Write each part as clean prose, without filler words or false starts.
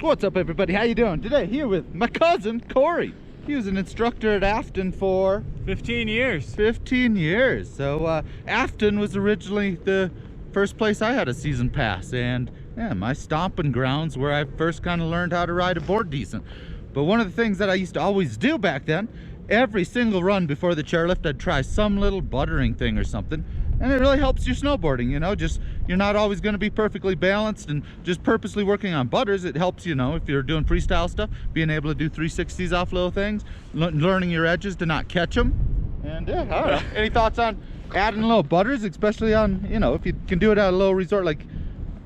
What's up, everybody? How you doing? Today here with my cousin Corey. He was an instructor at Afton for 15 years. 15 years. So Afton was originally the first place I had a season pass, and yeah, my stomping grounds where I first kind of learned how to ride a board decent. But one of the things that I used to always do back then, every single run before the chairlift, I'd try some little buttering thing or something. And it really helps your snowboarding, you know, just you're not always going to be perfectly balanced, and just purposely working on butters, it helps, you know, if you're doing freestyle stuff, being able to do 360s off little things, learning your edges to not catch them. And yeah, I don't know. Any thoughts on adding little butters, especially on, you know, if you can do it at a little resort like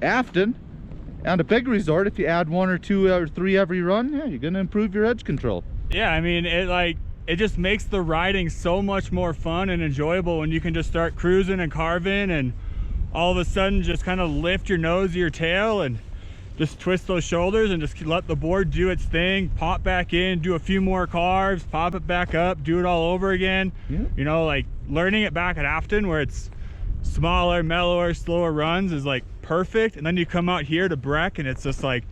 Afton, and a big resort, if you add 1 or 2 or 3 every run, yeah, you're going to improve your edge control. Yeah, I mean, it just makes the riding so much more fun and enjoyable when you can just start cruising and carving and all of a sudden just kind of lift your nose to your tail and just twist those shoulders and just let the board do its thing, pop back in, do a few more carves, pop it back up, do it all over again. Yeah. You know, like learning it back at Afton where it's smaller, mellower, slower runs is like perfect. And then you come out here to Breck and it's just like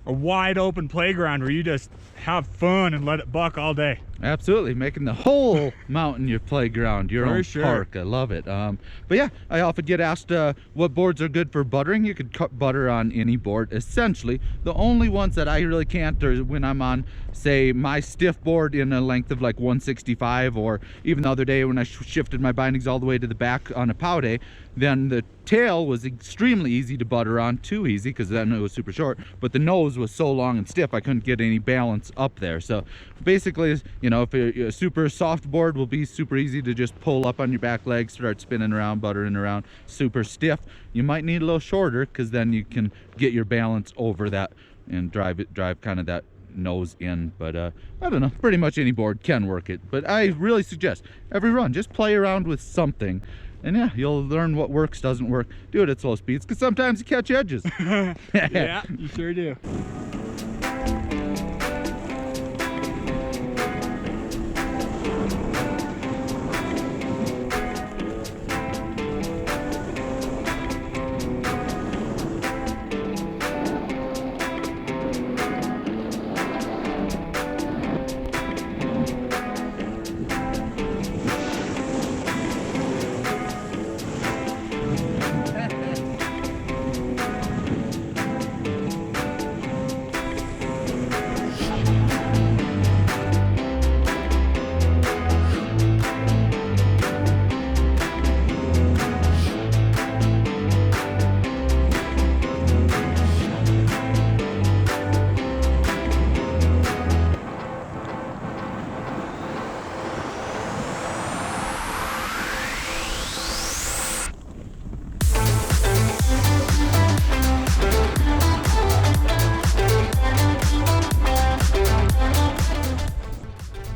a wide open playground where you just have fun and let it buck all day. Absolutely, making the whole mountain your playground, your own park. I love it. But yeah, I often get asked what boards are good for buttering. You could cut butter on any board, essentially. The only ones that I really can't are when I'm on, say, my stiff board in a length of like 165, or even the other day when I shifted my bindings all the way to the back on a pow day, then the tail was extremely easy to butter on, too easy because then it was super short, but the nose was so long and stiff I couldn't get any balance up there. So basically, you know, if a super soft board will be super easy to just pull up on your back legs, start spinning around, buttering around. Super stiff, you might need a little shorter because then you can get your balance over that and drive kind of that nose in. But I don't know, pretty much any board can work it, but I really suggest every run just play around with something, and yeah, you'll learn what works, doesn't work. Do it at slow speeds because sometimes you catch edges. Yeah, you sure do.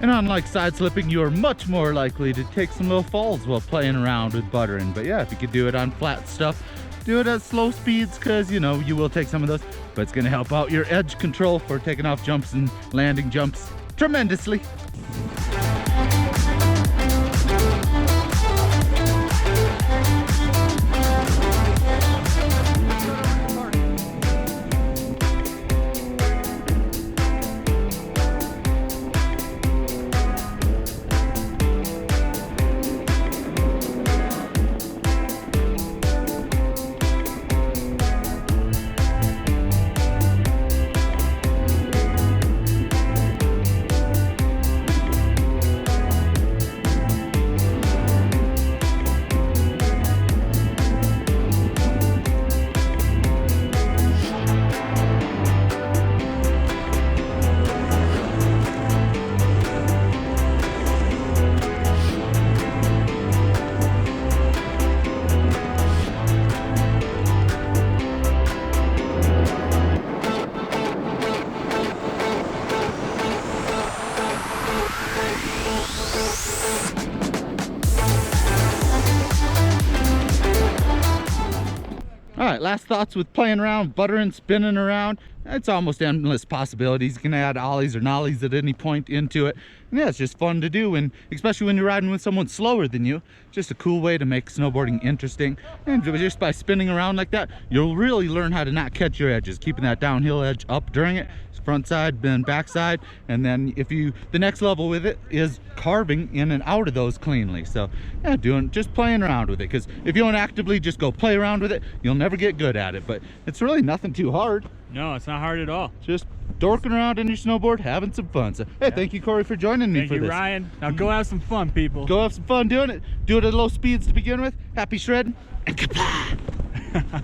And unlike side slipping, you are much more likely to take some little falls while playing around with buttering. But yeah, if you could do it on flat stuff, do it at slow speeds because, you know, you will take some of those, but it's going to help out your edge control for taking off jumps and landing jumps tremendously. All right, last thoughts with playing around, buttering, spinning around. it's almost endless possibilities. You can add ollies or nollies at any point into it. And yeah, it's just fun to do, and especially when you're riding with someone slower than you. Just a cool way to make snowboarding interesting. And just by spinning around like that, you'll really learn how to not catch your edges, keeping that downhill edge up during it. Front side, then back side, and then the next level with it is carving in and out of those cleanly. So yeah, just playing around with it, because if you don't actively just go play around with it, you'll never get good at it. But it's really nothing too hard. No, it's not hard at all. Just dorking around on your snowboard, having some fun. So hey, thank you, Corey, for joining me for this. Thank you, Ryan. Now go have some fun, people. Go have some fun doing it. Do it at low speeds to begin with. Happy shredding, and kapla!